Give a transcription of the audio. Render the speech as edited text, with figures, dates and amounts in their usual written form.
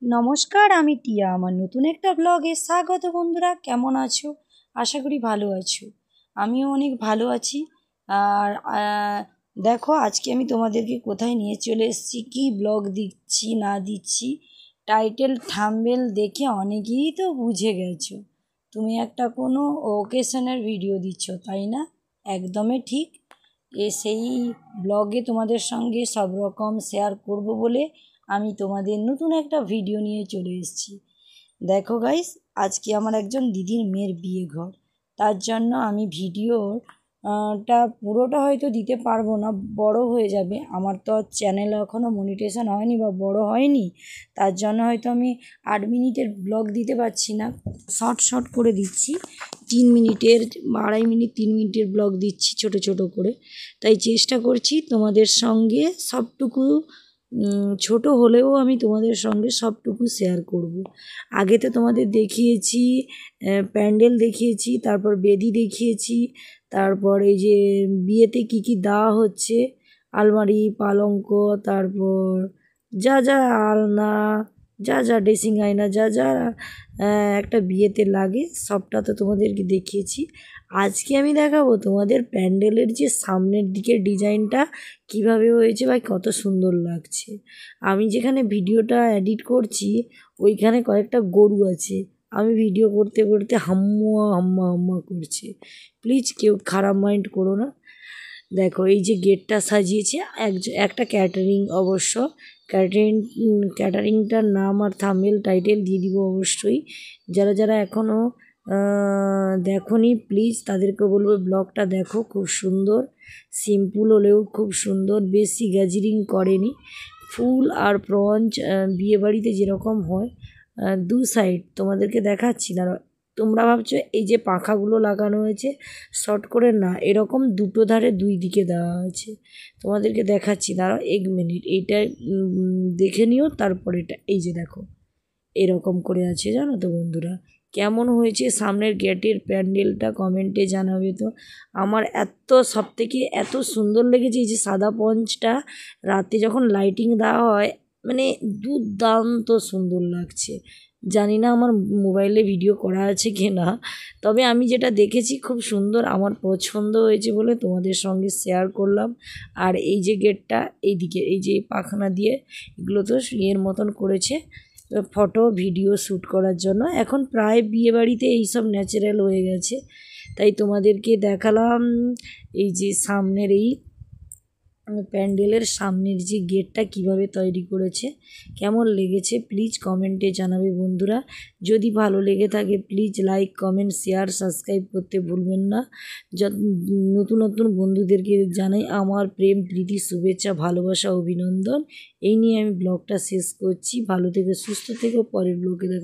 নমস্কার, আমি টিয়া। আমার নতুন একটা ব্লগে স্বাগত। বন্ধুরা, কেমন আছো? আশা করি ভালো আছো। আমিও অনেক ভালো আছি। আর দেখো, আজকে আমি তোমাদেরকে কোথায় নিয়ে চলে এসেছি, কী ব্লগ দিচ্ছি না দিচ্ছি, টাইটেল থাম্বনেল দেখে অনেকেই তো বুঝে গেছো। তুমি একটা কোনো ওকেশনের ভিডিও দিচ্ছ, তাই না? একদমই ঠিক। সেই ব্লগে তোমাদের সঙ্গে সব রকম শেয়ার করব বলে আমি তোমাদের নতুন একটা ভিডিও নিয়ে চলে এসেছি। দেখো গাইস, আজকে আমার একজন দিদির মেয়ের বিয়ে ঘর। তার জন্য আমি ভিডিওটা পুরোটা হয়তো দিতে পারবো না, বড় হয়ে যাবে। আমার তো চ্যানেল এখনও মনিটাইজেশন হয়নি বা বড় হয়নি, তার জন্য হয়তো আমি 8 মিনিটের ব্লগ দিতে পারছি না, শর্ট করে দিচ্ছি। 3 মিনিটের, 2.5 মিনিট, 3 মিনিটের ব্লগ দিচ্ছি ছোট ছোট করে। তাই চেষ্টা করছি তোমাদের সঙ্গে সবটুকু, ছোট হলেও আমি তোমাদের সঙ্গে সবটুকু শেয়ার করব। আগে তো তোমাদের দেখিয়েছি, প্যান্ডেল দেখিয়েছি, তারপর বেদি দেখিয়েছি, তারপর এই যে বিয়েতে কি কি দেওয়া হচ্ছে, আলমারি, পালঙ্ক, তারপর যা যা আলনা, যা যা ড্রেসিং আয়না, যা যা একটা বিয়েতে লাগে, সবটা তো তোমাদেরকে দেখিয়েছি। আজকে আমি দেখাবো তোমাদের প্যান্ডেলের যে সামনের দিকের ডিজাইনটা কিভাবে হয়েছে বা কত সুন্দর লাগছে। আমি যেখানে ভিডিওটা এডিট করছি ওইখানে কয়েকটা গরু আছে, আমি ভিডিও করতে করতে হাম্মা হাম্মা হাম্মা করছে। প্লিজ কেউ খারাপ মাইন্ড করো না। দেখো, এই যে গেটটা সাজিয়েছে একটা ক্যাটারিং, অবশ্য ক্যাটারিংটার নাম আর থাম্বনেল টাইটেল দিয়ে দিব অবশ্যই। যারা যারা এখনও দেখোনি, প্লিজ তাদেরকে বলবো ব্লগটা দেখো, খুব সুন্দর। সিম্পল হলেও খুব সুন্দর, বেশি গ্যাজারিং করেনি। ফুল আর ব্রঞ্জ বিয়েবাড়িতে যেরকম হয়, দু সাইড তোমাদেরকে দেখাচ্ছি। দাঁড়াও, তোমরা ভাবছো এই যে পাখাগুলো লাগানো হয়েছে শর্ট করে, না, এরকম দুটো ধারে দুই দিকে দেওয়া আছে। তোমাদেরকে দেখাচ্ছি, দাঁড়াও 1 মিনিট, এইটা দেখে নিও। তারপর এটা এই যে দেখো এরকম করে আছে, জানো তো বন্ধুরা? কেমন হয়েছে সামনের গেটের প্যান্ডেলটা কমেন্টে জানাবে তো। আমার সবথেকে এত সুন্দর লেগেছে এই যে সাদা পঞ্চটা রাতে যখন লাইটিং দেওয়া হয়, মানে দুর্দান্ত সুন্দর লাগছে। জানি না আমার মোবাইলে ভিডিও করা আছে কি না, তবে আমি যেটা দেখেছি খুব সুন্দর, আমার পছন্দ হয়েছে বলে তোমাদের সঙ্গে শেয়ার করলাম। আর এই যে গেটটা, এইদিকে এই যে পাখনা দিয়ে এগুলো তো ইয়ের মতন করেছে, ফটো ভিডিও শ্যুট করার জন্য। এখন প্রায় বিয়েবাড়িতে এইসব ন্যাচারাল হয়ে গেছে, তাই তোমাদেরকে দেখালাম। এই যে সামনের এই প্যান্ডেলের সামনের যে গেটটা কিভাবে তৈরি করেছে, কেমন লেগেছে প্লিজ কমেন্টে জানাবে বন্ধুরা। যদি ভালো লেগে থাকে please like, comment, share, subscribe করতে ভুলবেন না। নতুন নতুন বন্ধুদেরকে জানাই আমার প্রেম, প্রীতি, শুভেচ্ছা, ভালোবাসা, অভিনন্দন। এই নিয়ে আমি ব্লগটা শেষ করছি। ভালো থেকে সুস্থ থেকে পরের ব্লগে দেখা।